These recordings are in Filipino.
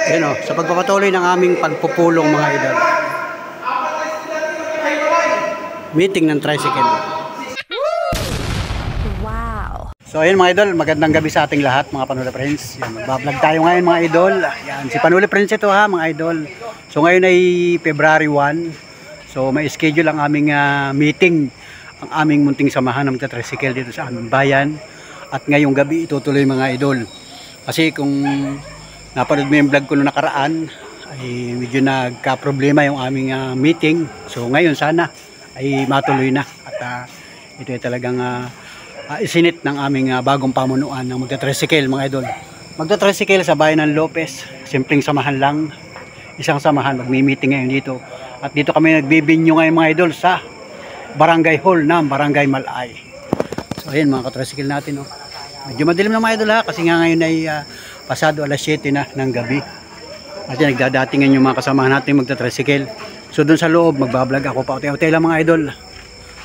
Yan o, sa pagpapatuloy ng aming pagpupulong mga idol. Meeting ng tricycle. Wow. So ayun mga idol, magandang gabi sa ating lahat mga Panuli Friends. Yan, magbablog tayo ngayon mga idol. Yan, si Panuli Friends ito ha mga idol. So ngayon ay February 1. So may schedule ang aming meeting. Ang aming munting samahan ng tricycle dito sa aming bayan. At ngayong gabi itutuloy mga idol. Kasi kung napanood mo yung vlog ko noong nakaraan, ay medyo nagka-problema yung aming meeting. So ngayon sana ay matuloy na. At ito ay talagang isinit ng aming bagong pamunuan ng magta-tricycle mga idol. Magta-tricycle sa bayan ng Lopez. Simpleng samahan lang. Isang samahan, magmi-meeting ngayon dito. At dito kami nagbibinyo ngayon mga idol sa Barangay Hall ng Barangay Malay. So ayan mga ka-tricycle natin. Medyo madilim na mga idol ha. Kasi nga ngayon ay pasado alas 7 na ng gabi. At yan, nagdadatingan yung mga kasamahan natin magta-tricycle. So doon sa loob magbablog ako pa. Utay-utay lang mga idol.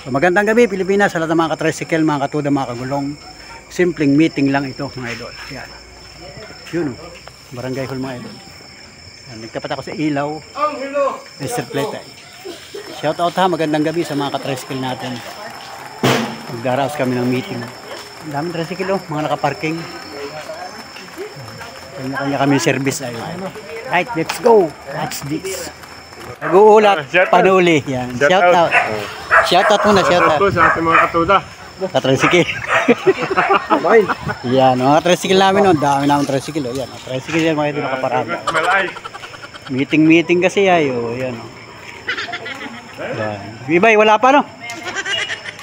So magandang gabi Pilipinas sa lahat ng mga ka-tricycle, mga katuda, mga kagulong. Simpleng meeting lang ito mga idol. Yan. Yun o. Barangay Hall mga idol. Yan, nagtapat ako sa ilaw. Mr. Plate. Shout out ha, magandang gabi sa mga ka-tricycle natin. Magdaraos kami ng meeting. Ang daming tricycle mga nakaparking. Kanya-kanya kami service ay. Right, let's go. Watch this. Nag-uulat, Panuli. Yan. Shout out. Shout out muna, shout out. Sa ating mga katuda. Ka-tricycle. Yan, mga tricycle namin noon. Dami namin tricycle. Yan, tricycle yan mga ito nakaparada. Meeting kasi ayo. Yan. Yan. Bibay, wala pa no?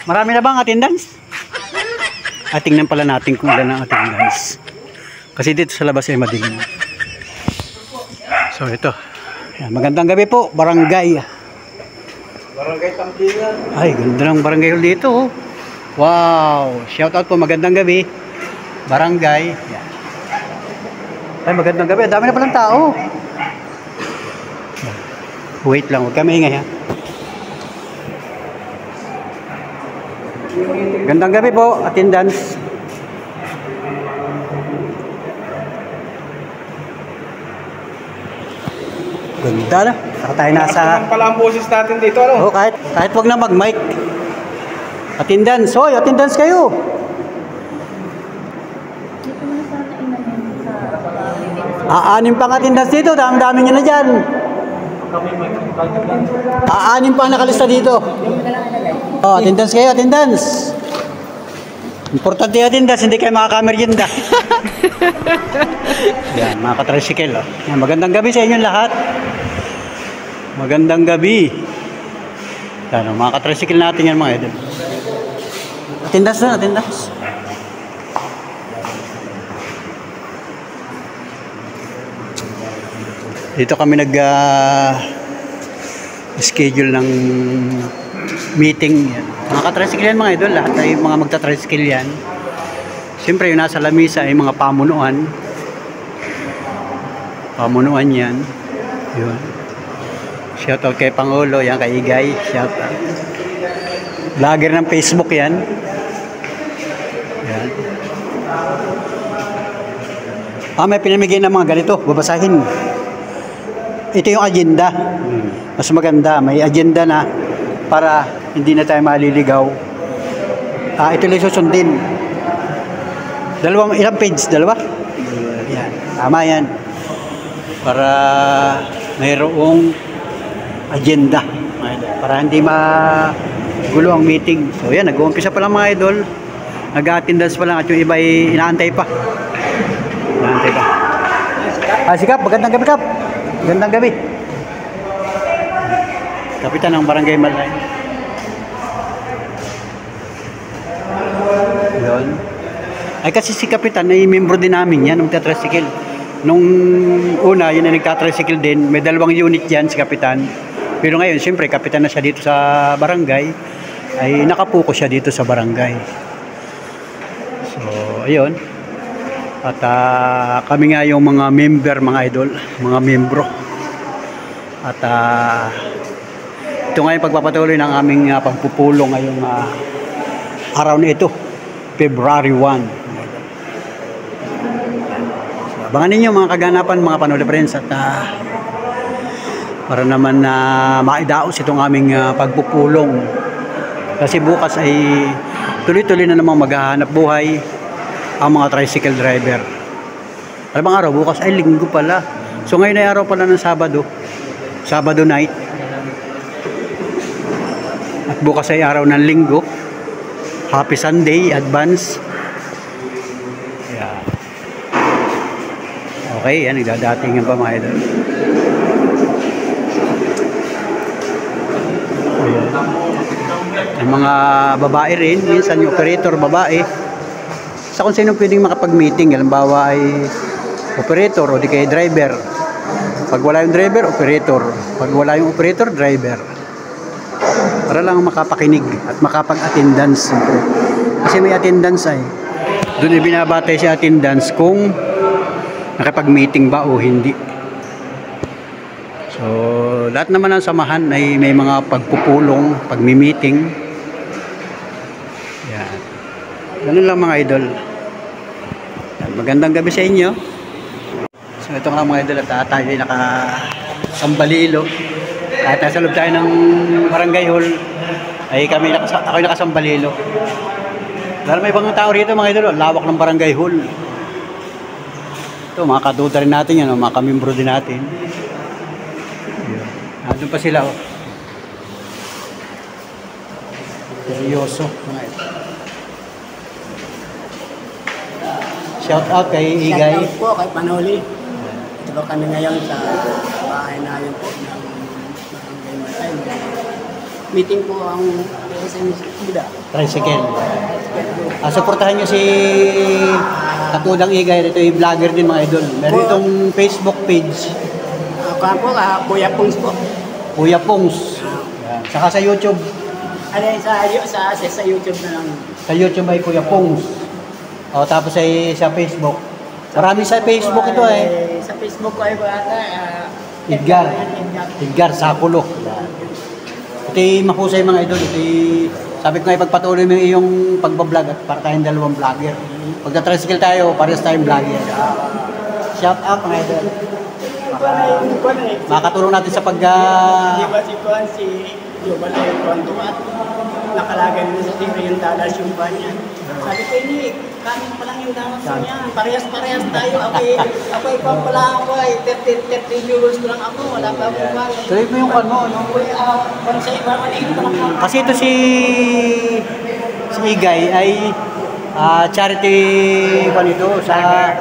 Marami na bang attendance? Tingnan pala natin kung ilan ang attendance. Kasi dito sa labas ay madilim. So ito. Yan, magandang gabi po, barangay. Barangay Tambingan. Ay, ganda ng barangay hall dito. Wow, shout out po, magandang gabi. Barangay. Yan. Ay, magandang gabi. Dami na palang tao. Wait lang, huwag kami ingay ha. Gandang gabi po, attendance. Ganda na. Saka tayo nasa... Pala ang boses natin dito, ano? Oh, kahit wag na mag-mic. Attendance. Hoy, attendance kayo. Aanim pang attendance dito. Dami-dami nyo na dyan. Aanim pang nakalista dito. Oh, attendance kayo, attendance. Importante yung attendance, hindi kayo makakameryenda. Yan, mga ka-tricycle. Yan, magandang gabi sa inyong lahat. Magandang gabi. Yan, mga ka-tricycle natin yan mga idol. Attendance na, attendance. Dito kami schedule ng meeting. Yan. Mga ka-tricycle yan mga idol. Lahat ay mga magta-tricycle yan. Siyempre yung nasa lamisa ay mga pamunuan. Pamunuan yan. Yun. Shoutout kay Pangulo. Yan kay Igay. Shoutout. Vlogger ng Facebook yan. Yan. May pinamigay ng mga ganito. Babasahin. Ito yung agenda. Mas maganda. May agenda na para hindi na tayo maliligaw. Ito lang susundin. Ilang page? Dalawa? Yan. Tama yan. Para mayroong agenda. Para hindi magulo ang meeting. So yan, nag-uumpisa pa lang mga idol. Nag-attendance pa lang at yung iba ay inaantay pa. Inaantay pa. Si Kap, magandang gabi Kap. Magandang gabi. Kapitan ng Barangay Malay. Yun. Ay kasi si Kapitan ay membro din namin yan ng tricycle. Nung una, yun ay nagka-tricycle din. May 2 unit yan si Kapitan. Pero ngayon, siyempre, Kapitan na siya dito sa barangay. Ay nakapuko siya dito sa barangay. So, ayun. At kami nga yung mga member, mga idol. Mga membro. At ito nga yung pagpapatuloy ng aming pagpupulong ngayong araw na ito. February 1. abangan ninyo mga kaganapan mga Panuli Friends at para naman na maidaos itong aming pagpupulong. Kasi bukas ay tuloy-tuloy na namang maghahanap buhay ang mga tricycle driver. Alam bang araw? Bukas ay linggo pala. So ngayon ay araw pala ng Sabado. Sabado night. At bukas ay araw ng linggo. Happy Sunday, advance. Yeah. Okay, yan. Idadatingan pa mga idol. Ang mga babae rin, minsan yung operator babae. Sa kung sino pwedeng makapag-meeting, halimbawa ay operator o di kaya driver. Pag wala yung driver, operator. Pag wala yung operator, driver. Para lang makapakinig at makapag-attendance. Kasi may attendance ay. Doon ibinabatay si attendance kung nakapag-meeting ba o hindi. So, lahat naman ng samahan ay may mga pagpupulong, pagmi-meeting. Yan. Ganun lang mga idol. Yan. Magandang gabi sa inyo. So, ito nga mga idol at tayo ay nakasambalilo. Kahit nasa loob tayo ng barangay hall, ay ako ay nakasambalilo. Dahil may ibang tao rito mga idol, lawak ng barangay hall. Ito, mga kaduda rin natin yan, mga kamimbro din natin. Doon pa sila, oh. Seryoso, mga ito. Shout out kay Igay. Shout out po kay Panuli. Ito po kami ngayon sa bahay namin po ng Barangay Matay. Meeting po ang SMS Buda. Tricycle. Suportahan nyo si Katudang Igay. Ito yung vlogger din mga idol. Meron itong Facebook page. Ako po, Kuya Pungs po. Kuya Pongs. Yan. Saka sa YouTube. Ano yun, sa YouTube na lang. Sa YouTube ay Kuya Pongs. O, tapos ay sa Facebook. Marami sa Facebook ito eh. Sa Facebook ko ay Edgar. Edgar Sakulo. Ito yung mahusay mga idol. Ito yung, sabi ko nga ipagpatuloy mo yung iyong pagbablog at para tayong dalawang vlogger. Pagka-tricycle tayo, parehas tayong vlogger. Shout out mga idol. Makakatulong natin sa pag... Di ba si Juan, si Yobal ay Juan at nakalagay mo sa tira yung dollars yung ban niya. Sabi ko, hindi, kami pa lang yung dollars niya. Parehas-parehas tayo. Ako ikaw pala ako ay 30 euros ko lang ako. Wala pa akong ban. Tuloy mo yung ano, no? Kung sa iba, maliit pa lang ako. Kasi ito si Igay ay charity pa nito sa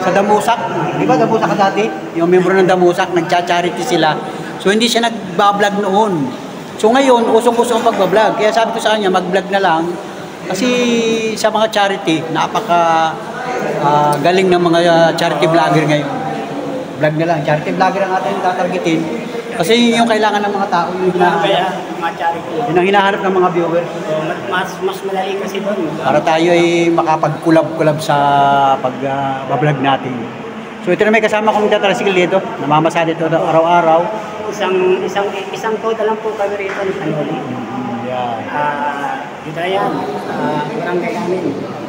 Damusak. Di ba Damusak ka dati? Yung membro ng Damusak, nagcha-charity sila. So hindi siya nagbablog noon. So ngayon, usong-usong pagbablog. Kaya sabi ko sa kanya, mag-vlog na lang. Kasi sa mga charity, napaka galing ng mga charity vlogger ngayon. Vlog na lang. Charity vlogger ang ating tatargetin. Kasi yun yung kailangan ng mga tao. Yun Mga charity. Yun ang hinahanap ng mga viewers. Mas madali kasi doon. Para tayo ay makapag-kulab-kulab sa pag-vlog natin. So ito na may kasama kong tricycle dito. Namamasa dito araw-araw. Isang toda lang po kami rito ng Panuli. Yan. Dito yan. Barangay namin.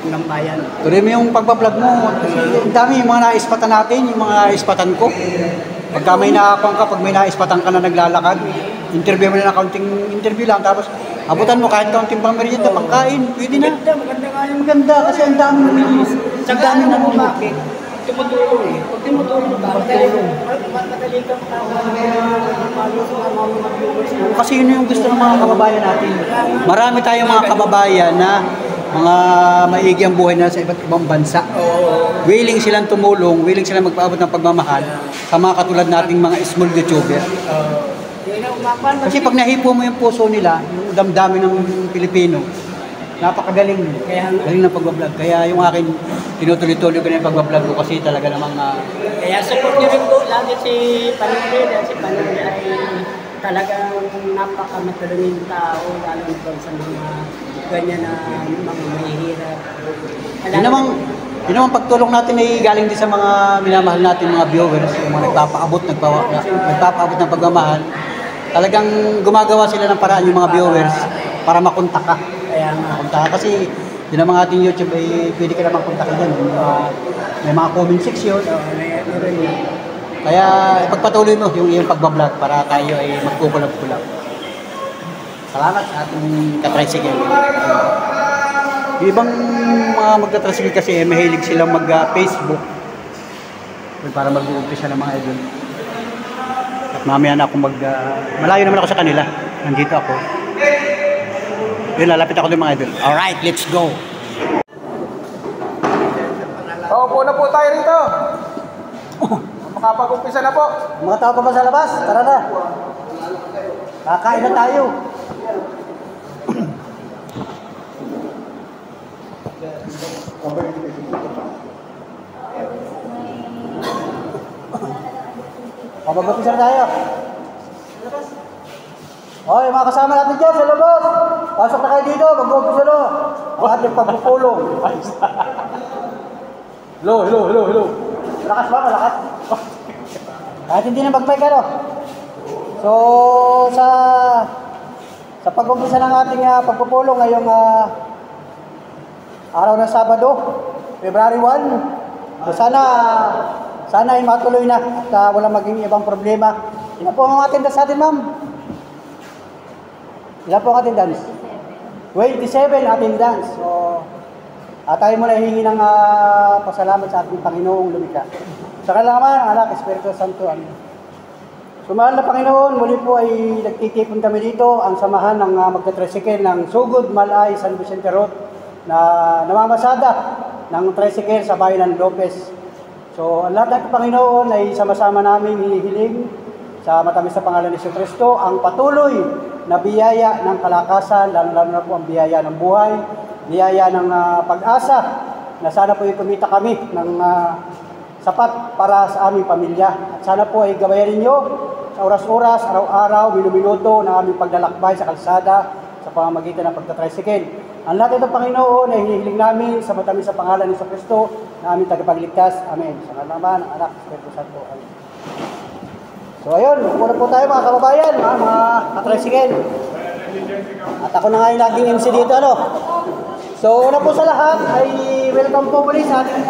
Hanggang bayan. Tuloy mo yung pagbablog mo. Ang dami yung mga naispatan natin, yung mga ispatan ko. Pagka may nakakuha ka, pag may naispatan ka na naglalakad, interview mo na ng kaunting interview lang, tapos abutan mo kahit kaunting pang merienda, pangkain, pwede na. Maganda nga yung Maganda kasi ang dami naman. Ang dami na mo bakit? Tumutulong eh. Pag tumutulong ka, madali ka Kasi yun yung gusto ng mga kababayan natin. Marami tayong mga kababayan na mga maigi ang buhay na sa iba't ibang bansa. Willing silang tumulong, willing silang magpaabot ng pagmamahal sa mga katulad nating mga small YouTuber. Kasi pag nahipo mo yung puso nila, yung damdamin ng Pilipino, napakagaling. Galing ng pagbablog. Kaya yung akin, tinutuloy-tuloy ko na yung pagbablog ko kasi talaga namang... Kaya support nyo rin po lagi si Panuli. Dahil si Panuli ay talagang napakamatulungin tao, lalo na sa mga ganyan na mga mahihirap. Yun namang pagtulong natin ay galing din sa mga minamahal natin mga viewers, yung mga nagpapaabot ng pagmamahal. Talagang gumagawa sila ng paraan yung mga viewers para makontak ka. Kaya nga. Makontak ka kasi yun ang mga ating YouTube ay pwede ka naman kontakin dyan. May mga comment section. Meron yan. Kaya ipagpatuloy mo yung iyong pagbablog para tayo ay magkukulab-kulab. Salamat sa ating katricycle. Yung ibang mga magkatricycle kasi mahilig silang mag-Facebook para mag-uumpisa ng mga idol. At mamaya na ako malayo naman ako sa kanila. Nandito ako. Yun, lalapit ako ng mga idol. Alright, let's go! Opo na po tayo rito. Makapag-umpisa na po. Mga tao pa ba sa labas? Tara na. Kakain na tayo. Mag-umpisa na tayo. Hoy, mga kasama natin dyan sa labas. Pasok na kayo dito. Mag-umpisa na. Ang ating pagpupulong. Hello. Malakas ba? Malakas? Kahit hindi na mag-mic ano. So, sa pag-umpisa ng ating pagpupulong ngayong araw ng Sabado, February 1, so sana ay matuloy na at walang maging ibang problema. Ilan po ang attendance natin, ma'am? Ilan po ang attendance? 27 attendance. So, tayo muna hihingi ng pasalamat sa ating Panginoong lumikha. Sa kailangan, anak, Espiritu Santo, amen. So, mahal na Panginoon, muli po ay nagtitipon kami dito, ang samahan ng magta-tricycle ng Sugod, Malay, San Vicente Road, na namamasada ng tricycle sa bayan ng Lopez. So, ang lahat ng Panginoon ay sama-sama namin hinihiling sa matamis sa pangalan ni Kristo ang patuloy na biyaya ng kalakasan, lalo na po ang biyaya ng buhay, biyaya ng pag-asa, na sana po ay kumita kami ng sapat para sa aming pamilya. At sana po ay gabayan ninyo sa oras-oras, araw-araw, minuto na aming paglalakbay sa kalsada sa pamamagitan ng pagtatricycle. Ang lahat ng Panginoon ay hinihiling namin sa matamis sa pangalan ni Kristo na aming tagapagligtas. Amen. Sa ngalaman ng Anak, Espiritu Santo. Amen. So ayun, muna po tayo mga kababayan, mga katricycle. At ako na nga yung laging MC dito, ano. So una po sa lahat ay welcome po muli sa ating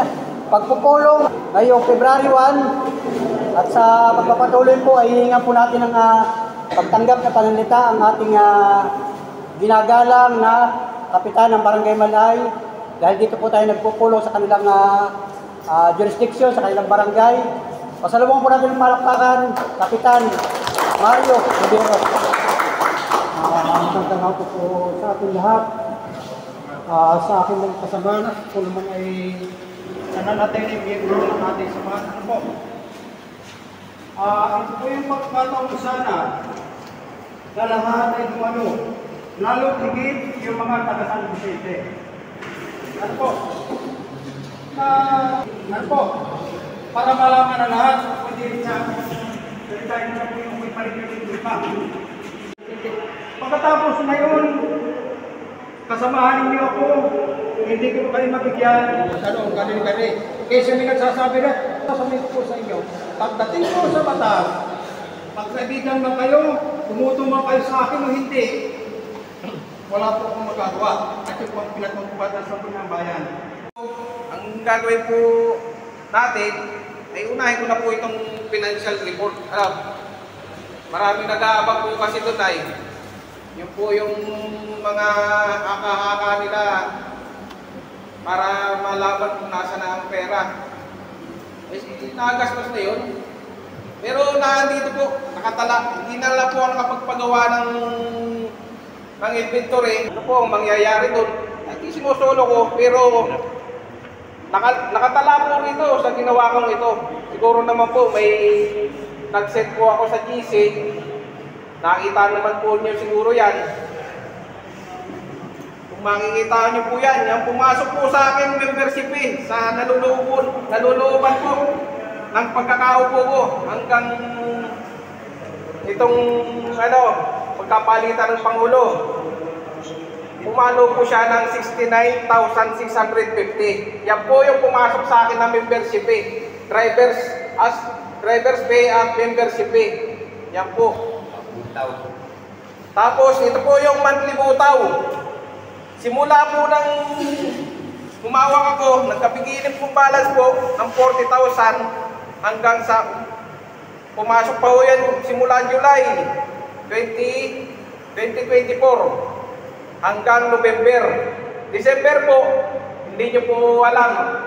pagpupulong ngayong February 1. At sa pagpapatuloy po ay hihingan po natin ng pagtanggap na pananalita ang ating ginagalang na kapitan ng Barangay Malay, dahil dito po tayo nagpupulong sa kanilang jurisdiction, sa kanilang barangay. Pasalubong po natin ng palakpakan, Kapitan Mario Rivera. Magandang hapon po sa ating lahat. Sa aking mga kasama, po naman ay nananatili biyero ng ating samahan. Ano po? Ito po yung pagkataon sana na lahat ay dumalo. Lalo higit yung mga taga San Vicente. Ano po? Ano po? Para malaman na lahat, pwede sa dalitain na po yung may paligid pa. Pagkatapos ngayon, kasamahan ninyo ako, hindi ko kayo mabigyan. Ano, galing-galing. Kaysa may nagsasabi na, sasabihin ko po sa inyo, pagdating ko sa batas, magkaibigan ba kayo, tumutumang kayo sa akin o hindi, wala po akong magagawa. At yung pang pinatungkutan sa ng bayan. Ang gagawin po natin, ay unahin ko na po itong financial report. Maraming nag-aabang po kasi doon ay yun po yung mga haka-haka nila para malaman kung nasa na ang pera. Nakagastos na yun. Pero nandito po, nakatala, hindi na lang po ako nakapagpagawa ng inventory. Ano po ang mangyayari doon? Ay, di sinusulo ko, pero nakatala po rito sa ginawa kong ito. Siguro naman po may nag-set po ako sa GC. Nakita naman po niyo siguro yan. Kung makikita niyo po yan, yung pumasok po sa akin membership sa nalulooban po ng pagkakaupo ko hanggang itong pagkapalitan ng Pangulo. Pumalo po siya ng 69,650. Yan po yung pumasok sa akin na membership Driver's pay at membership Yan po. Tapos ito po yung monthly butaw. Simula po nang humawak ako, nagkabigilin po balance po ng 40,000 hanggang sa pumasok pa ho yan simula July 2024 hanggang November. December po, hindi nyo po alam.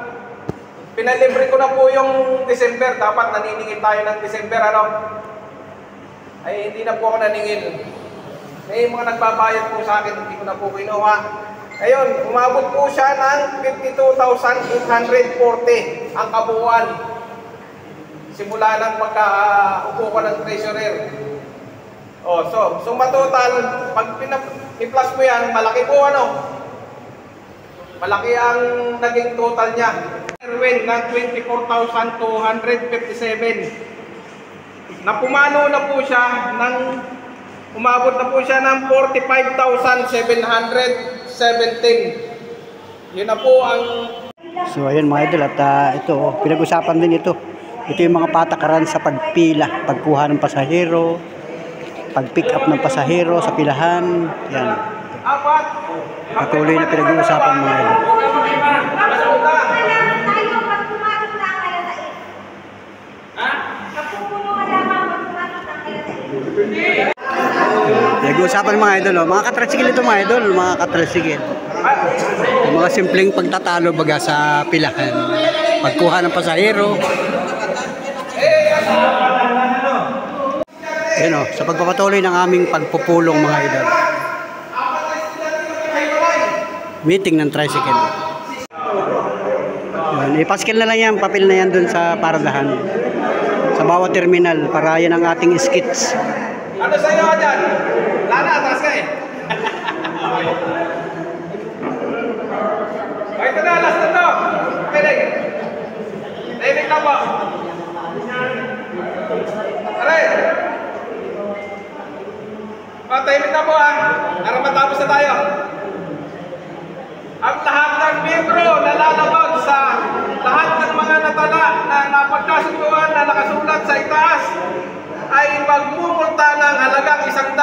Pinalibre ko na po yung December. Dapat naniningil tayo ng December, ano? Ay, hindi na po ako naningil. May mga nagbabayad po sa akin, hindi ko na po kinuha. Ayun, umabot po siya ng 52,840 ang kabuuan. Simula lang pagka-upo ko ng treasurer. Oh, so matotal, pag i-plus mo yan, malaki po ano? Malaki ang naging total niya. Erwin ng 24,257. Napumano na po siya ng umabot na po siya ng 45,717. Yun na po ang... So ayun mga idol, at ito, pinag-usapan din ito. Ito yung mga patakaran sa pagpila, pagkuha ng pasahero, pag-pick up ng pasahero sa pilahan. Yan. Patuloy na pinag-uusapan mga idol. Pinag-uusapan ng mga idol, oh. Mga katrasigil ito mga idol, mga katrasigil. Yung mga simpleng pagtatalo baga sa pilahan, pagkuha ng pasahero. Yan o, sa pagpapatuloy ng aming pagpupulong mga idol. Meeting ng tricycle. Yan, ipaskil na lang yan, papel na yan dun sa paradahan. Sa bawat terminal, para yan ang ating skits. Ano sa'yo ka dyan? Lana, atas ka eh. O, ito na, last na to. Pinig. Pinig na po. Aray. O, timing na po para matapos na tayo. Ang lahat ng membro na lalabag sa lahat ng mga natala na napagkasunduan na nakasulat sa itaas ay magmumulta ng halagang 100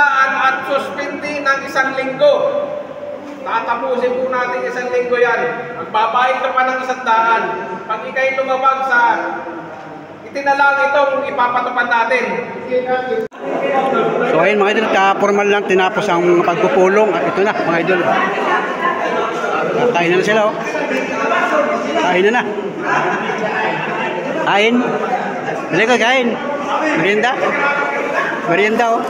at suspindi ng 1 linggo. Tatapusin po natin 1 linggo yan. Magbabayad ka pa ng 100. Pag ikay lumabag sa itinalang itong ipapatupad natin. So ayun mga idol, formal lang tinapos ang pagpupulong. Ito na mga idol. Kain na sila oh. Kain na. Kain. Bili ka kain. Merienda. Merienda oh.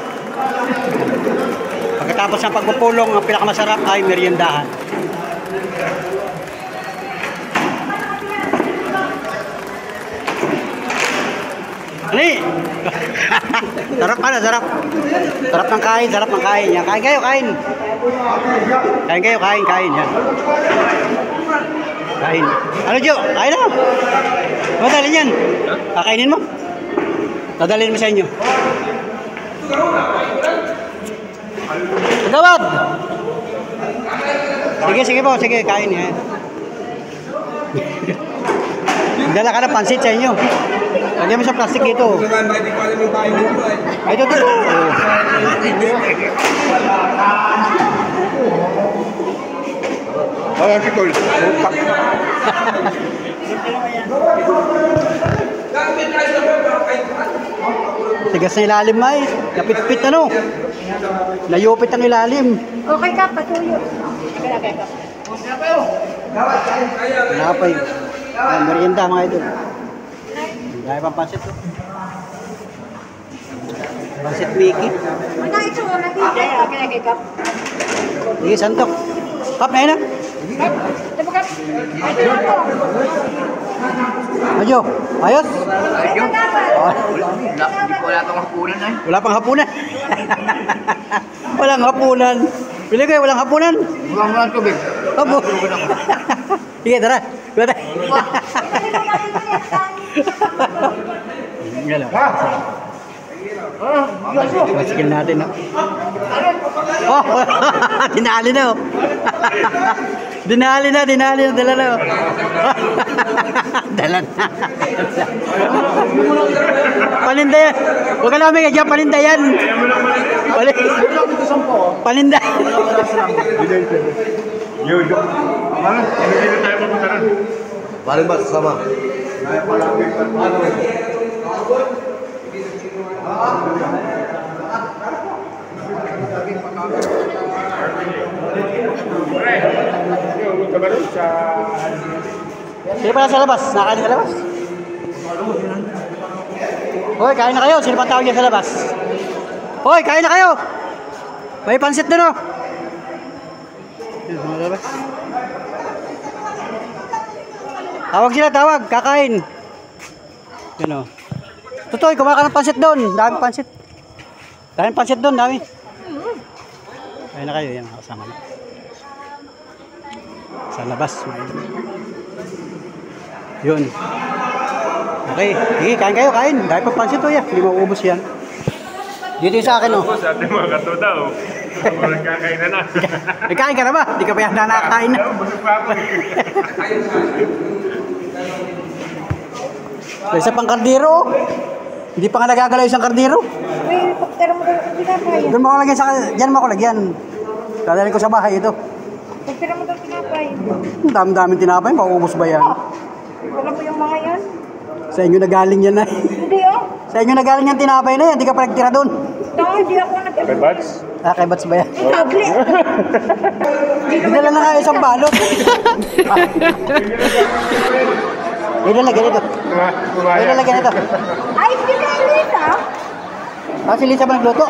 Pagkatapos ng pagpupulong, ang pinakamasarap ay meriendahan. Ani! Sarap ka na, sarap. Sarap ng kain, sarap ng kain. Yan, kain kayo, kain. Kain kayo, kain, kain. Yan. Kain. Ano, Jo? Kain na. Madalin yan. Kakainin mo? Dadalhin mo sa inyo. Agawad! Sige, sige po. Sige, kain yan. Dala ka na pansit sa inyo. Lagyan mo sa plastic dito. Ay, ito. Ayan, Kikol. Tigas na ilalim, May. Napit-pit na, no? Nayupit ang ilalim. Okay ka, patuyo. Napay. Merienda, mga idol. Dahil pang pansit, to. Pansit Mickey. Wala ito, wala dito. Okay, Kap. Sige, santok. Kap, na yun, ha? Diba, Kap? Ito na po. Adyo, ayos? Ayos. Hindi ko wala itong hapunan ay. Wala pang hapunan. Walang hapunan. Pili kayo, walang hapunan. Bulang mo lang tubig. Abo. Sige, tara. Tara. Galaw. Masikil natin, no? Oh, dinali na, oh. Dinali na, dala na, oh. Dala na. Paninda yan. Huwag ka namin kaya paninda yan. Paninda. Paling ba sasama? Sino pa sa labas? Nakain sa labas? Hoy, kain na kayo. Sino pa tao dyan sa labas? Hoy, kain na kayo! May pansit doon, oh! Yun, mga labas. Tawag sila, tawag. Kakain. Yun, oh. Tutoy, kumaka ng pansit doon. Daming pansit. Daming pansit doon, dami. Kain na kayo. Yan, kasama na. Sa labas. Yun. Okay. Sige, kain kayo, kain. Dahil pang pansit to yan. Hindi mauubos yan. Dito yung sa akin, oh. Sa ating mga katuda, oh. Walang kakain na na. Nagkain ka na ba? Hindi ka pa yan nakakain na. Busog pa ako. So, isa pang kardero, oh. Hindi pa nga nagagalaw isang kardero. May helicopter mo daw pinapay. Doon mo ako lagyan sa... Diyan mo ako lagyan. Dadalhin ko sa bahay ito. Helicopter mo daw pinapay. Ang dami-daming tinapay. Mauubos ba yan? Wala mo yung mga yan? Sa inyo na galing yan, ay. Hindi oh. Sa inyo na galing yung tinapay na yan. Hindi ka pa nagtira doon. Tama, hindi ako May buds? Ah, kay Bats ba yan? Ang ugly. Dinala na nga isang balot. Ilalagyan ito. Ilalagyan ito. Ay, hindi ka Elisa. Ah, si Lisa ba nagluto?